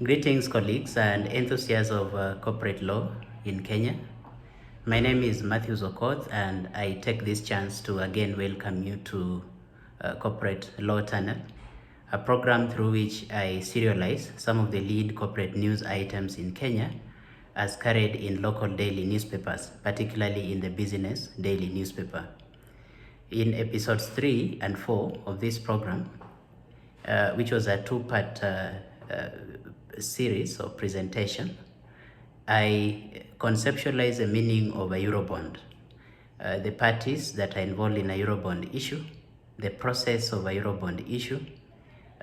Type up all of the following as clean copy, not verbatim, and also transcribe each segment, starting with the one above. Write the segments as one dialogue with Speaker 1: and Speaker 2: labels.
Speaker 1: Greetings, colleagues and enthusiasts of corporate law in Kenya. My name is Mathews Okoth, and I take this chance to again welcome you to Corporate Law Channel, a program through which I serialize some of the lead corporate news items in Kenya as carried in local daily newspapers, particularly in the business daily newspaper. In episodes 3 and 4 of this program, which was a two-part series or presentation, I conceptualize the meaning of a Eurobond, the parties that are involved in a Eurobond issue, the process of a Eurobond issue,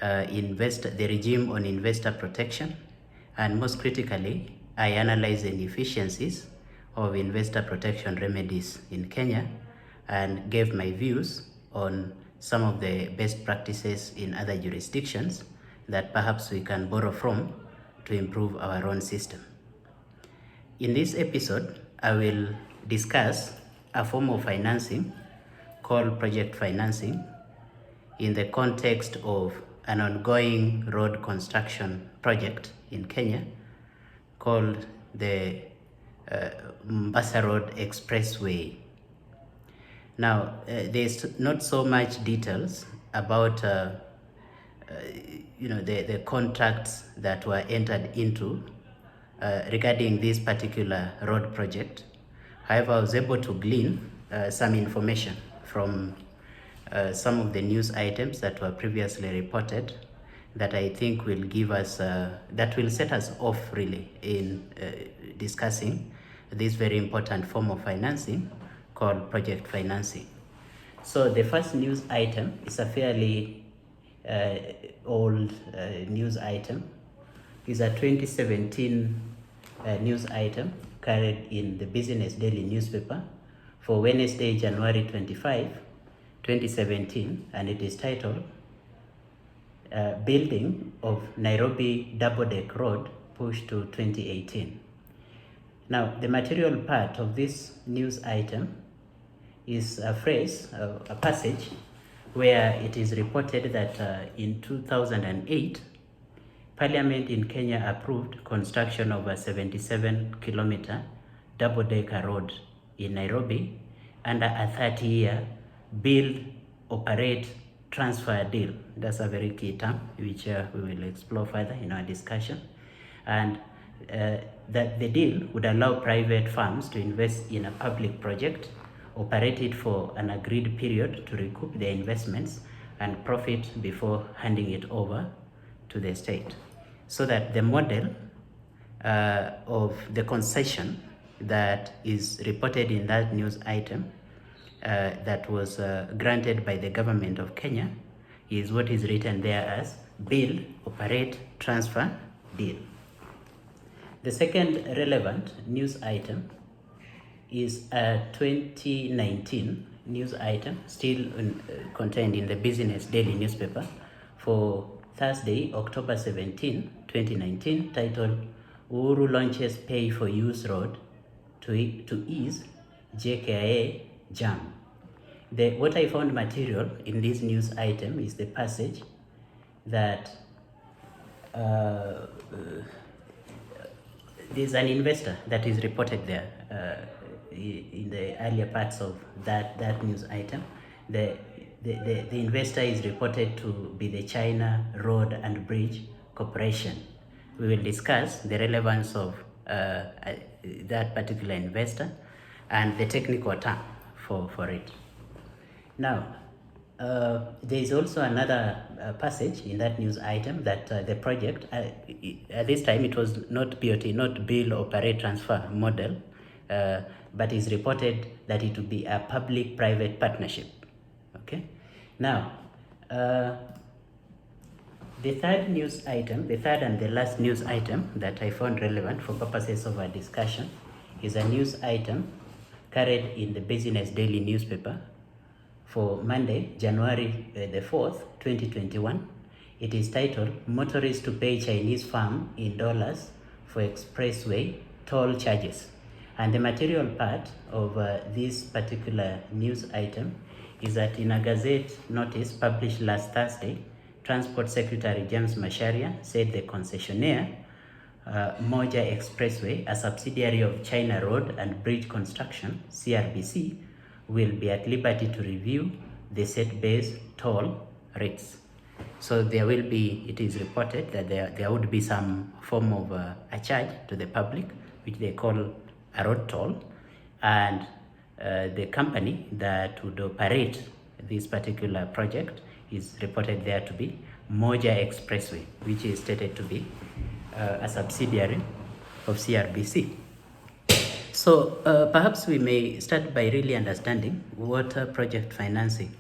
Speaker 1: the regime on investor protection, and most critically, I analyze the inefficiencies of investor protection remedies in Kenya and gave my views on some of the best practices in other jurisdictions that perhaps we can borrow from to improve our own system. In this episode, I will discuss a form of financing called project financing in the context of an ongoing road construction project in Kenya called the Mombasa Road Expressway. Now, there's not so much details about the contracts that were entered into regarding this particular road project. However, I was able to glean some information from some of the news items that were previously reported that I think will give us, that will set us off really in discussing this very important form of financing called project financing. So the first news item is a fairly old news item. It's a 2017 news item carried in the Business Daily newspaper for Wednesday, January 25, 2017, and it is titled Building of Nairobi Double-Deck Road Pushed to 2018. Now, the material part of this news item is a phrase, a passage, where it is reported that in 2008, Parliament in Kenya approved construction of a 77-kilometer double-decker road in Nairobi under a 30-year build, operate, transfer deal. That's a very key term, which we will explore further in our discussion. And that the deal would allow private firms to invest in a public project, operate it for an agreed period to recoup their investments and profit before handing it over to the state. So that the model of the concession that is reported in that news item that was granted by the government of Kenya is what is written there as build, operate, transfer, deal. The second relevant news item is a 2019 news item still contained in the Business Daily newspaper for Thursday, October 17, 2019, titled Uhuru launches pay for use road to ease JKIA jam. What I found material in this news item is the passage that there's an investor that is reported there in the earlier parts of that news item. The investor is reported to be the China Road and Bridge Corporation. We will discuss the relevance of that particular investor and the technical term for it. Now, there is also another passage in that news item that the project, at this time it was not BOT, not Build, Operate, Transfer model, but is reported that it will be a public-private partnership. Okay. Now, the third news item, the third and the last news item that I found relevant for purposes of our discussion is a news item carried in the Business Daily newspaper for Monday, January the 4th, 2021. It is titled Motorists to Pay Chinese Firm in Dollars for Expressway Toll Charges. And the material part of this particular news item is that in a Gazette notice published last Thursday, Transport Secretary James Macharia said the concessionaire Moja Expressway, a subsidiary of China Road and Bridge Construction, CRBC, will be at liberty to review the set-based toll rates. So there will be, it is reported that there would be some form of a charge to the public, which they call a road toll, and the company that would operate this particular project is reported there to be Moja Expressway, which is stated to be a subsidiary of CRBC. So perhaps we may start by really understanding what project financing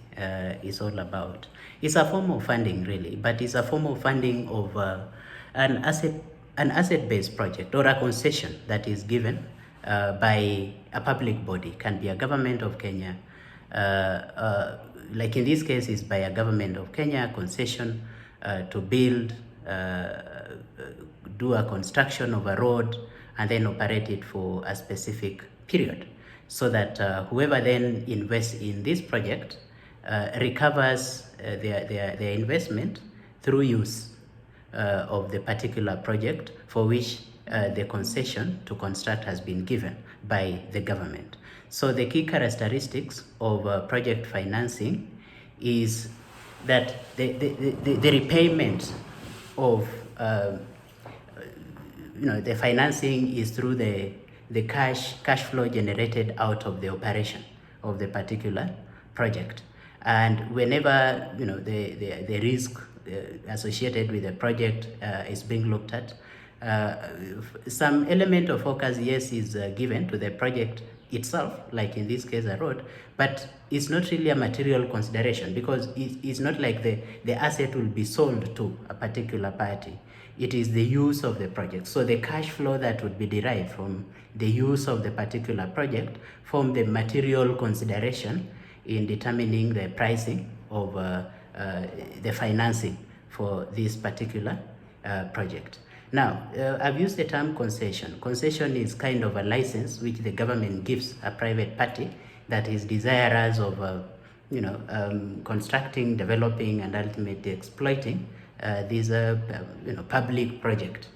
Speaker 1: is all about. It's a form of funding really, but it's a form of funding of an asset-based project or a concession that is given by a public body. Can be a government of Kenya, like in this case is by a government of Kenya, concession to build, do a construction of a road and then operate it for a specific period, so that whoever then invests in this project recovers their investment through use of the particular project for which the concession to construct has been given by the government. So the key characteristics of project financing is that the repayment of the financing is through the cash flow generated out of the operation of the particular project. And whenever the risk associated with the project is being looked at, some element of focus, yes, is given to the project itself, like in this case a road, but it's not really a material consideration, because it's not like the asset will be sold to a particular party. It is the use of the project. So the cash flow that would be derived from the use of the particular project form the material consideration in determining the pricing of the financing for this particular project. Now, I've used the term concession. Concession is kind of a license which the government gives a private party that is desirous of constructing, developing, and ultimately exploiting these public project,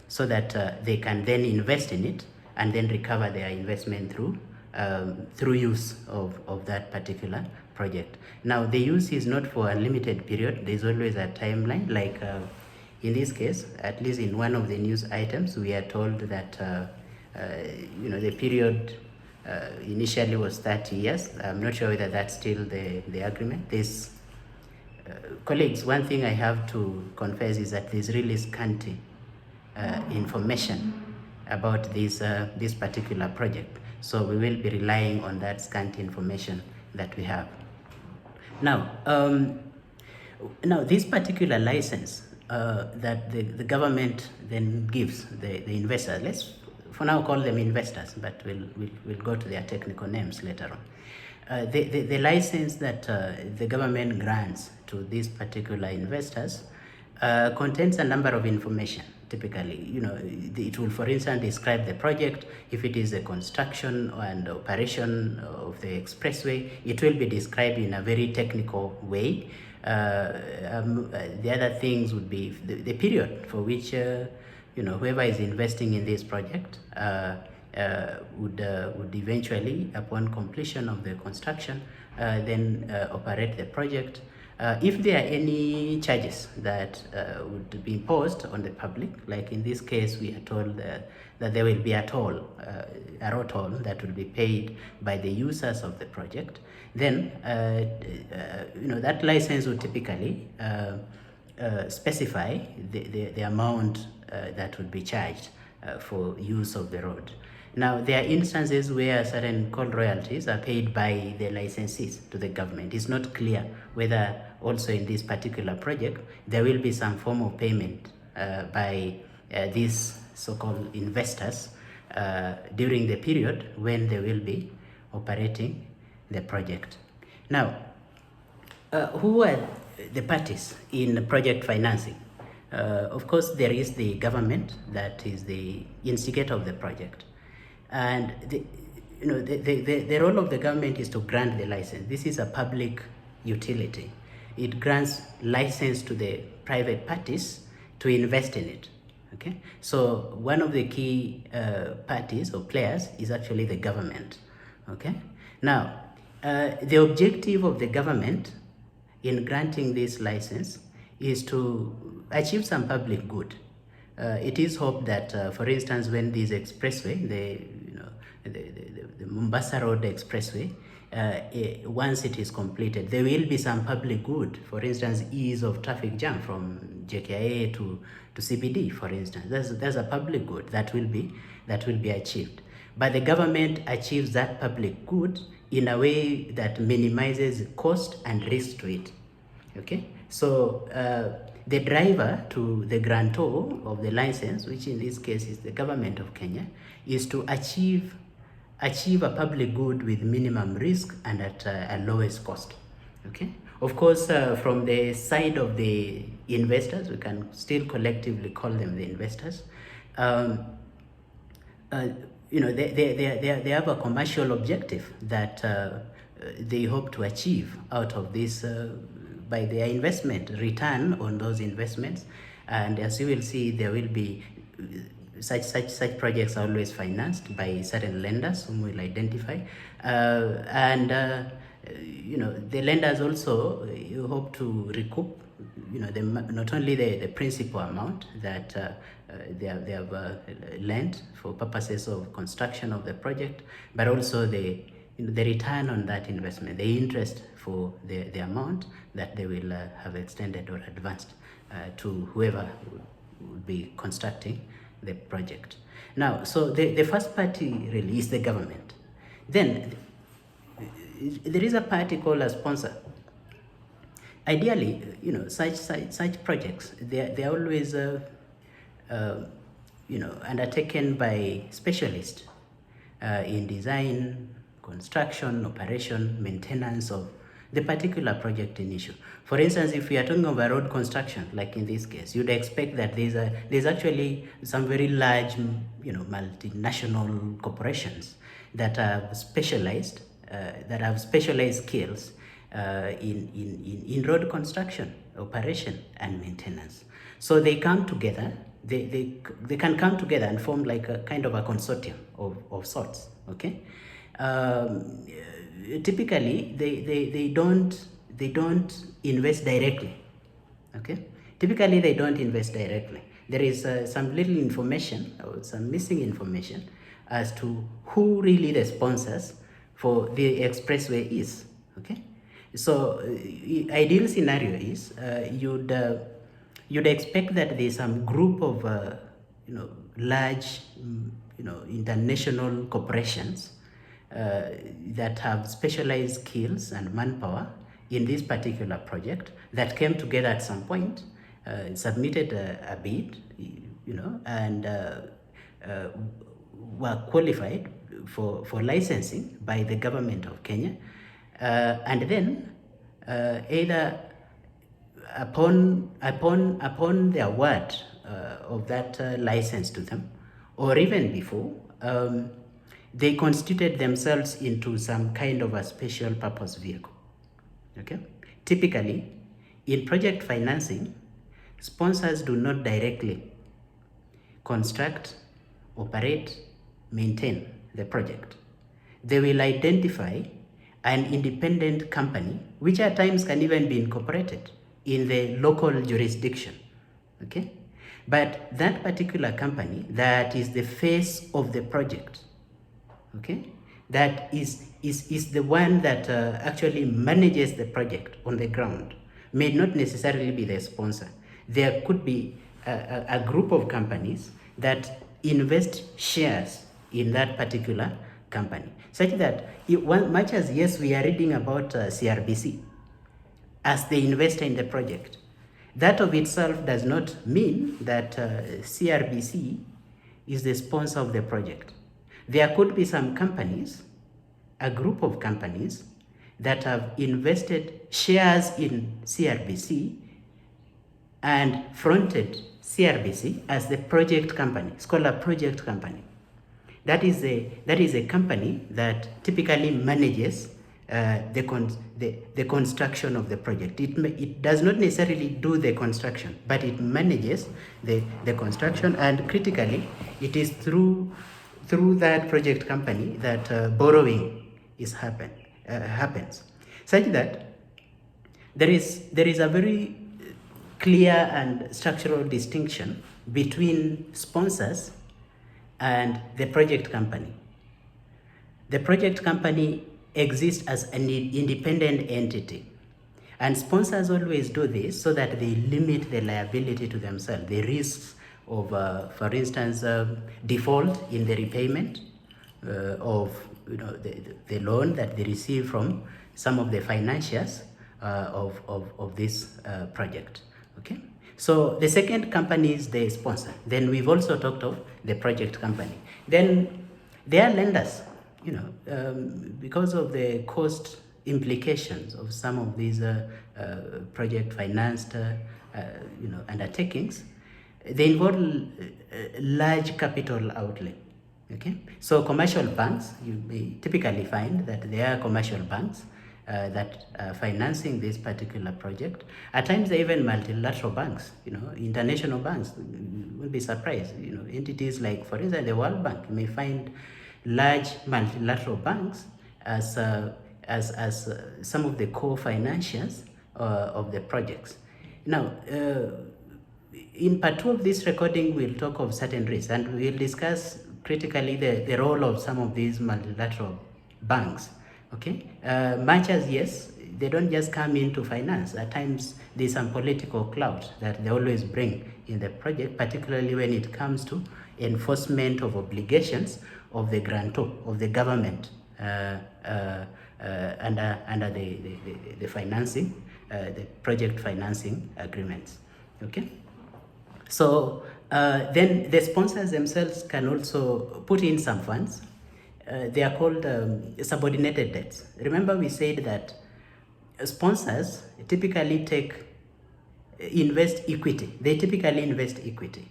Speaker 1: so that they can then invest in it and then recover their investment through use of that particular project. Now, the use is not for a limited period. There's always a timeline, like in this case, at least in one of the news items, we are told that the period initially was 30 years. I'm not sure whether that's still the agreement. There's colleagues, one thing I have to confess is that there's really scanty information about this particular project. So we will be relying on that scanty information that we have. Now, this particular license that the government then gives the investors, let's for now call them investors, but we'll go to their technical names later on. The license that the government grants to these particular investors contains a number of information. Typically, it will, for instance, describe the project. If it is a construction and operation of the expressway, it will be described in a very technical way. The other things would be the period for which whoever is investing in this project would eventually, upon completion of the construction, then operate the project. If there are any charges that would be imposed on the public, like in this case we are told that there will be a toll, a road toll that will be paid by the users of the project, then that license would typically specify the amount that would be charged for use of the road. Now, there are instances where certain coal royalties are paid by the licensees to the government. It's not clear whether also in this particular project there will be some form of payment by these so-called investors during the period when they will be operating the project. Now, who are the parties in project financing? Of course, there is the government that is the instigator of the project. And the role of the government is to grant the license. This is a public utility. It grants license to the private parties to invest in it. Okay, so one of the key parties or players is actually the government. Okay, now the objective of the government in granting this license is to achieve some public good. It is hoped that, for instance, when this expressway, the Mombasa Road Expressway, once it is completed, there will be some public good. For instance, ease of traffic jam from JKIA to CBD, for instance. There's a public good that will be achieved. But the government achieves that public good in a way that minimizes cost and risk to it. Okay, so the driver to the grantor of the license, which in this case is the government of Kenya, is to achieve a public good with minimum risk and at a lowest cost. Okay, of course, from the side of the investors, we can still collectively call them the investors. They have a commercial objective that they hope to achieve out of this by their investment, return on those investments. And as you will see, there will be such projects are always financed by certain lenders whom we'll identify. The lenders also hope to recoup not only the principal amount that they have lent for purposes of construction of the project, but also the return on that investment, the interest for the amount that they will have extended or advanced to whoever will be constructing the project. Now, so the first party really is the government. Then there is a party called a sponsor. Ideally, such projects, they're always undertaken by specialists in design, construction, operation, maintenance of the particular project in issue. For instance, if we are talking about road construction, like in this case, you'd expect that there's actually some very large, multinational corporations that have specialized skills in road construction, operation, and maintenance. So they come together. They can come together and form like a kind of a consortium of sorts. Okay. Typically, they don't invest directly. Okay. Typically, they don't invest directly. There is some little information or some missing information as to who really the sponsors for the expressway is. Okay. So ideal scenario is you'd expect that there's some group of large international corporations that have specialized skills and manpower in this particular project that came together at some point, submitted a bid, and were qualified for licensing by the government of Kenya, and then either upon the award of that license to them, or even before, they constituted themselves into some kind of a special purpose vehicle. Okay. Typically, in project financing, sponsors do not directly construct, operate, maintain the project. They will identify an independent company, which at times can even be incorporated in the local jurisdiction. Okay. But that particular company that is the face of the project, okay, that is the one that actually manages the project on the ground, may not necessarily be the sponsor. There could be a group of companies that invest shares in that particular company, such that much as, yes, we are reading about CRBC as the investor in the project, that of itself does not mean that CRBC is the sponsor of the project. There could be some companies, a group of companies, that have invested shares in CRBC and fronted CRBC as the project company. It's called a project company. That is a company that typically manages the the construction of the project. It does not necessarily do the construction, but it manages the construction, and critically, it is through that project company that borrowing happens, such that there is a very clear and structural distinction between sponsors and the project company. The project company exists as an independent entity, and sponsors always do this so that they limit the liability to themselves, the risks of, for instance, default in the repayment of the loan that they receive from some of the financiers of this project. Okay, so the second company is the sponsor. Then we've also talked of the project company. Then there are lenders. Because of the cost implications of some of these project financed undertakings, they involve large capital outlay. Okay, so commercial banks, you may typically find that there are commercial banks that are financing this particular project. At times, even multilateral banks, international banks. You won't be surprised. Entities like, for instance, the World Bank. You may find large multilateral banks as some of the co-financiers of the projects. Now, in part 2 of this recording, we'll talk of certain risks, and we'll discuss critically the role of some of these multilateral banks. Okay, much as yes, they don't just come in to finance. At times, there's some political clout that they always bring in the project, particularly when it comes to enforcement of obligations of the grantor, of the government, under the financing, the project financing agreements. Okay, so then the sponsors themselves can also put in some funds. They are called subordinated debts. Remember, we said that sponsors typically invest equity. They typically invest equity.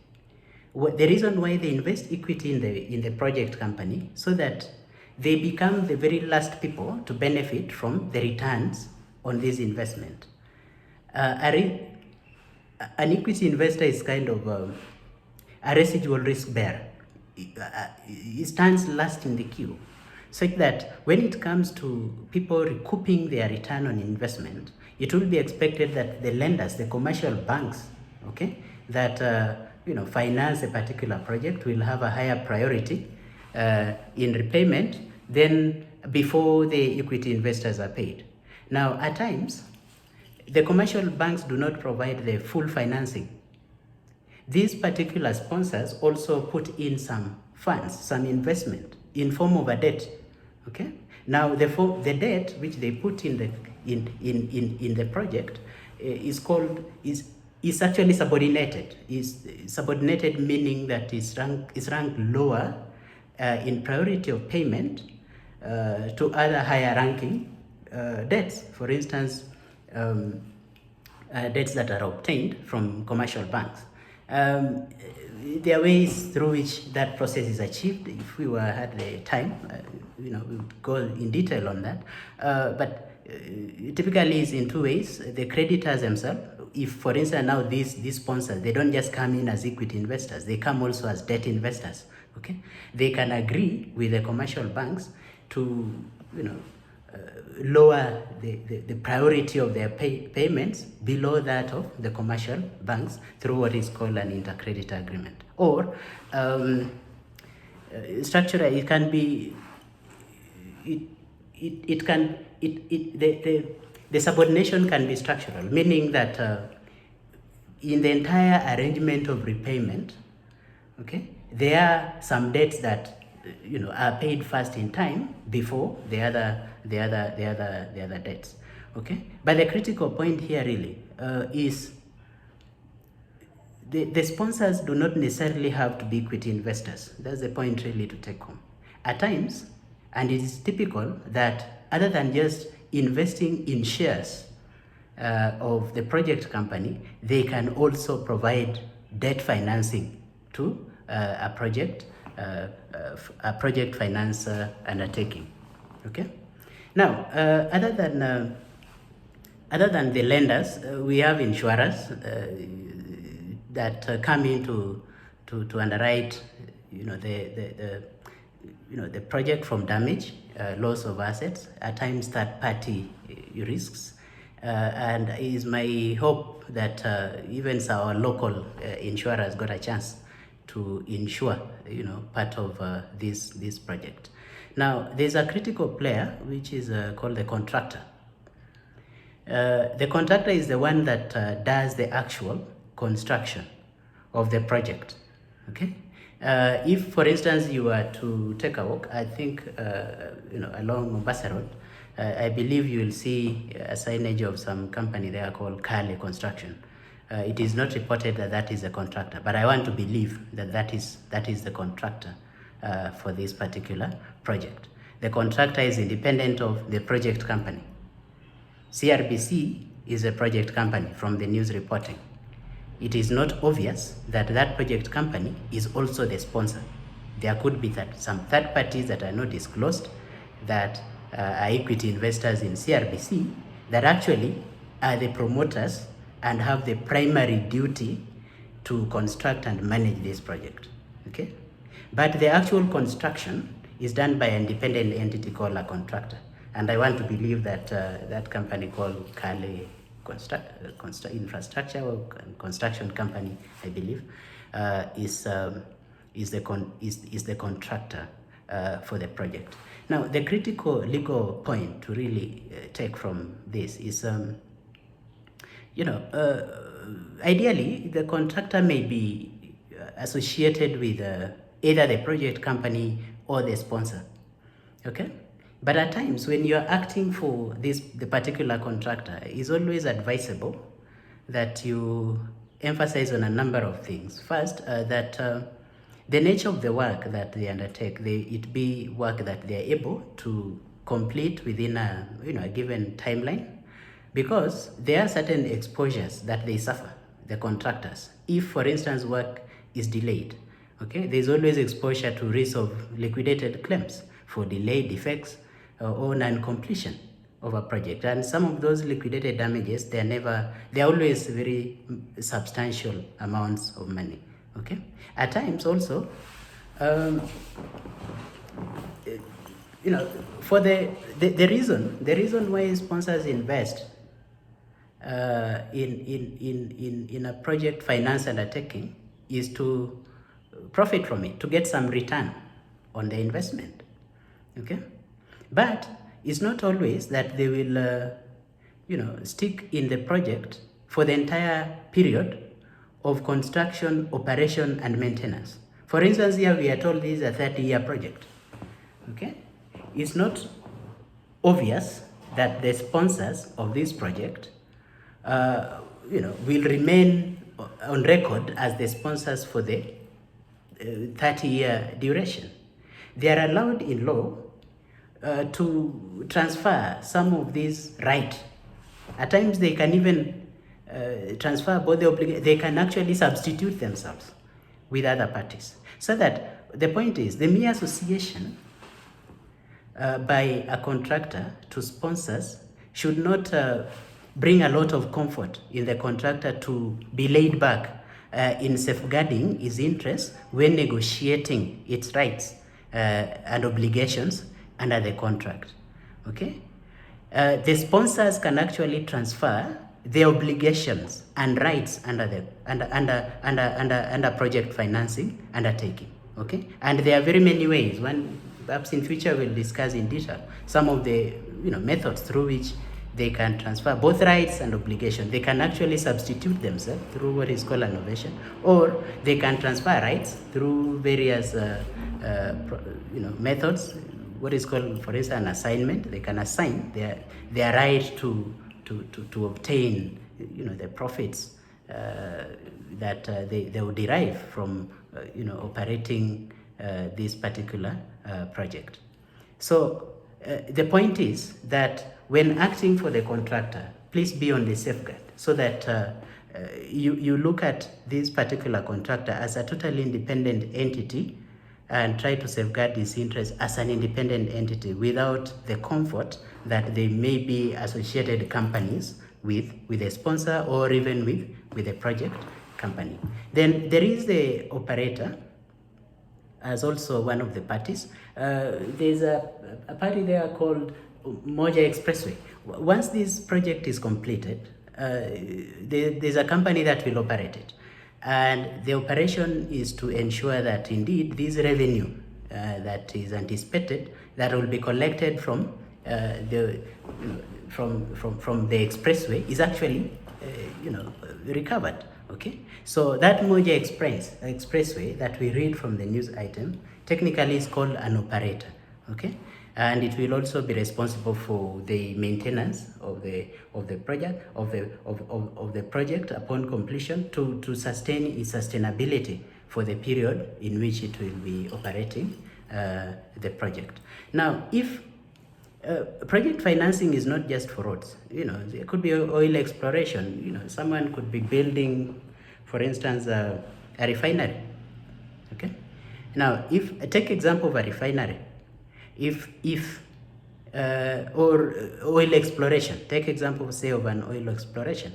Speaker 1: The reason why they invest equity in the project company, so that they become the very last people to benefit from the returns on this investment. An equity investor is kind of a residual risk bearer. It stands last in the queue, such that when it comes to people recouping their return on investment, it will be expected that the lenders, the commercial banks, okay, that finance a particular project will have a higher priority in repayment than before the equity investors are paid. Now, at times, the commercial banks do not provide the full financing. These particular sponsors also put in some funds, some investment in form of a debt. Okay. Now the debt which they put in the project is actually subordinated. Is subordinated, meaning that is ranked lower in priority of payment to other higher ranking debts. For instance, debts that are obtained from commercial banks. There are ways through which that process is achieved. If we had the time, we would go in detail on that. But typically, it's in two ways. The creditors themselves, if, for instance, now these sponsors, they don't just come in as equity investors; they come also as debt investors. Okay, they can agree with the commercial banks to, lower the priority of their payments below that of the commercial banks through what is called an intercreditor agreement. Or structurally, it can be, the subordination can be structural, meaning that in the entire arrangement of repayment, okay, there are some debts that are paid first in time before the other debts. Okay, but the critical point here really is the sponsors do not necessarily have to be equity investors. That's the point really to take home. At times, and it is typical that other than just investing in shares of the project company, they can also provide debt financing to a project finance undertaking. Okay. Now, other than Other than the lenders, we have insurers that come in to underwrite, the project from damage, loss of assets, at times third-party risks, and it is my hope that even our local insurers got a chance to insure, part of this project. Now, there's a critical player which is called the contractor. The contractor is the one that does the actual construction of the project. Okay. If, for instance, you were to take a walk, I think, along Mombasa Road, I believe you will see a signage of some company there called Kale Construction. It is not reported that that is a contractor, but I want to believe that that is the contractor for this particular project. The contractor is independent of the project company. CRBC is a project company from the news reporting. It is not obvious that that project company is also the sponsor. There could be some third parties that are not disclosed that are equity investors in CRBC that actually are the promoters and have the primary duty to construct and manage this project. Okay? But the actual construction is done by an independent entity called a contractor. And I want to believe that that company called Kale Infrastructure or Construction Company, I believe, is the contractor for the project. Now, the critical legal point to really take from this is, ideally, the contractor may be associated with either the project company or the sponsor. Okay? But at times, when you're acting for the particular contractor, it's always advisable that you emphasize on a number of things. First, that the nature of the work that they undertake, it be work that they are able to complete within a given timeline, because there are certain exposures that they suffer, the contractors. If, for instance, work is delayed, okay, there's always exposure to risk of liquidated claims for delay, defects, or non-completion of a project. And some of those liquidated damages, they're always very substantial amounts of money. Okay. At times also, for the reason why sponsors invest in a project finance undertaking is to profit from it, to get some return on the investment. Okay. But it's not always that they will, stick in the project for the entire period of construction, operation, and maintenance. For instance, here we are told this is a 30-year project. Okay? It's not obvious that the sponsors of this project, will remain on record as the sponsors for the 30-year duration. They are allowed in law to transfer some of these rights. At times they can even transfer both the obligation. They can actually substitute themselves with other parties. So that the point is, the mere association by a contractor to sponsors should not bring a lot of comfort in the contractor to be laid back in safeguarding his interests when negotiating its rights and obligations under the contract. Okay? The sponsors can actually transfer their obligations and rights under project financing undertaking. Okay? And there are very many ways. One, perhaps in future we'll discuss in detail some of the methods through which they can transfer both rights and obligations. They can actually substitute themselves through what is called innovation, or they can transfer rights through various methods. What is called, for instance, an assignment. They can assign their right to obtain the profits that they will derive from operating this particular project. So the point is that when acting for the contractor, please be on the safeguard so that you look at this particular contractor as a totally independent entity and try to safeguard his interests as an independent entity without the comfort that there may be associated companies with a sponsor or even with a project company. Then there is the operator as also one of the parties. There's a party there called Moja Expressway. Once this project is completed, there's a company that will operate it. And the operation is to ensure that indeed this revenue that is anticipated, that will be collected from the expressway, is actually recovered. Okay, so that Moja Expressway that we read from the news item technically is called an operator. Okay, and it will also be responsible for the maintenance of the project upon completion to sustain its sustainability for the period in which it will be operating the project. Now, if project financing is not just for roads, there could be oil exploration. Someone could be building, for instance, a refinery. Okay, now if take example of a refinery, or oil exploration, take example, say, of an oil exploration.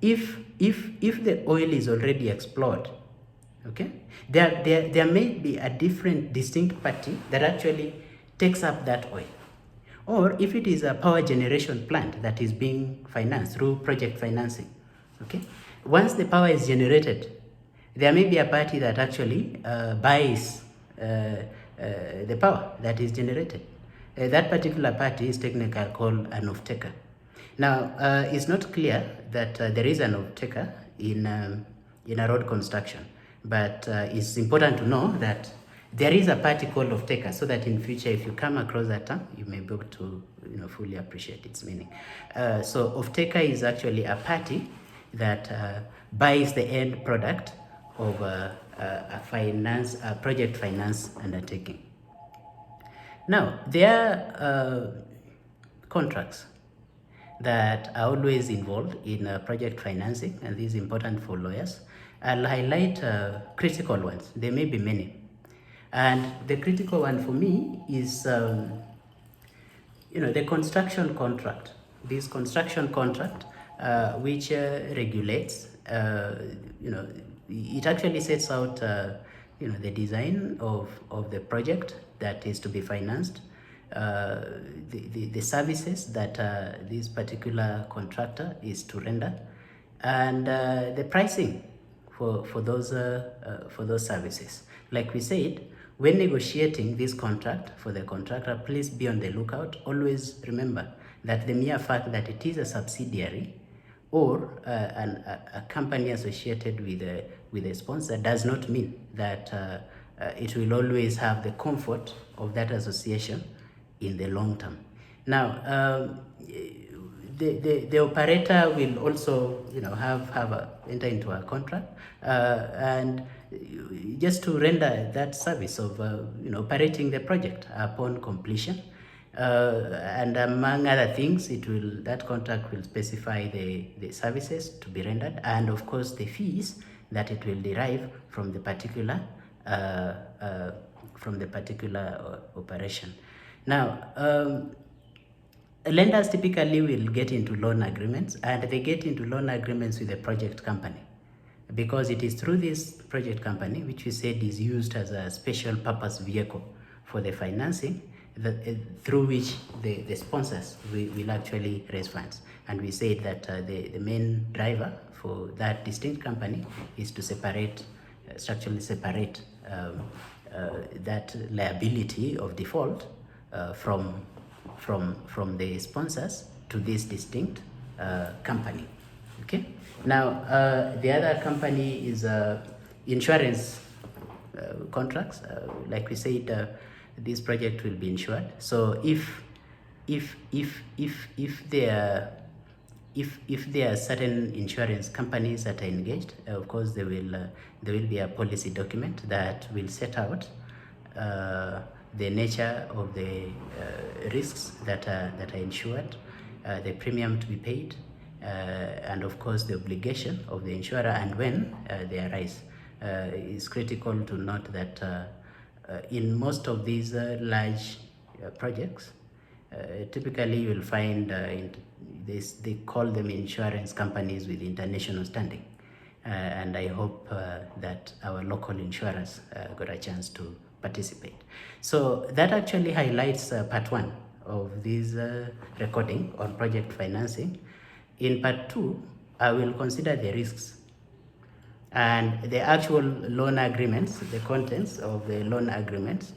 Speaker 1: If the oil is already explored, okay, there may be a distinct party that actually takes up that oil. Or if it is a power generation plant that is being financed through project financing, okay, once the power is generated, there may be a party that actually buys the power that is generated. That particular party is technically called an off-taker. Now, it's not clear that there is an off-taker in a road construction, but it's important to know that there is a party called off-taker, so that in future, if you come across that term, you may be able to fully appreciate its meaning. So off-taker is actually a party that buys the end product of a project finance undertaking. Now, there are contracts that are always involved in project financing, and this is important for lawyers. I'll highlight critical ones. There may be many. And the critical one for me is, the construction contract. This construction contract, which regulates, it actually sets out, the design of the project that is to be financed, the services that this particular contractor is to render, and the pricing for those services. Like we said, when negotiating this contract for the contractor, please be on the lookout. Always remember that the mere fact that it is a subsidiary or a company associated with a sponsor does not mean that it will always have the comfort of that association in the long term. Now, the operator will also enter into a contract and just to render that service of operating the project upon completion, and among other things, that contract will specify the services to be rendered, and of course the fees that it will derive from the particular operation. Now, lenders typically will get into loan agreements, and they get into loan agreements with the project company, because it is through this project company, which we said is used as a special purpose vehicle for the financing, through which the sponsors will actually raise funds. And we said that the main driver for that distinct company is to structurally separate that liability of default from the sponsors to this distinct company. Okay. Now, the other company is insurance contracts. Like we said, this project will be insured. So if there are certain insurance companies that are engaged, of course there will be a policy document that will set out the nature of the risks that are insured, the premium to be paid, and of course the obligation of the insurer and when they arise. It's critical to note that in most of these large projects, Typically, you will find they call them insurance companies with international standing. And I hope that our local insurers got a chance to participate. So that actually highlights part one of this recording on project financing. In part two, I will consider the risks and the actual loan agreements, the contents of the loan agreements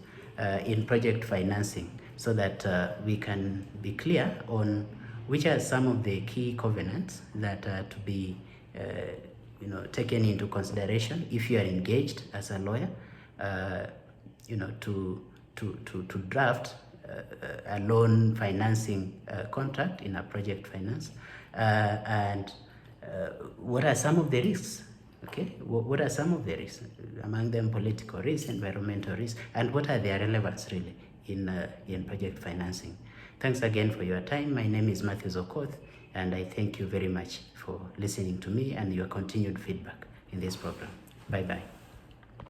Speaker 1: in project financing, so that we can be clear on which are some of the key covenants that are to be taken into consideration if you are engaged as a lawyer to draft a loan financing contract in a project finance, and what are some of the risks. Okay, what are some of the risks? Among them, political risks, environmental risks, and what are their relevance really in project financing. Thanks again for your time. My name is Mathews Okoth, and I thank you very much for listening to me and your continued feedback in this program. Bye-bye.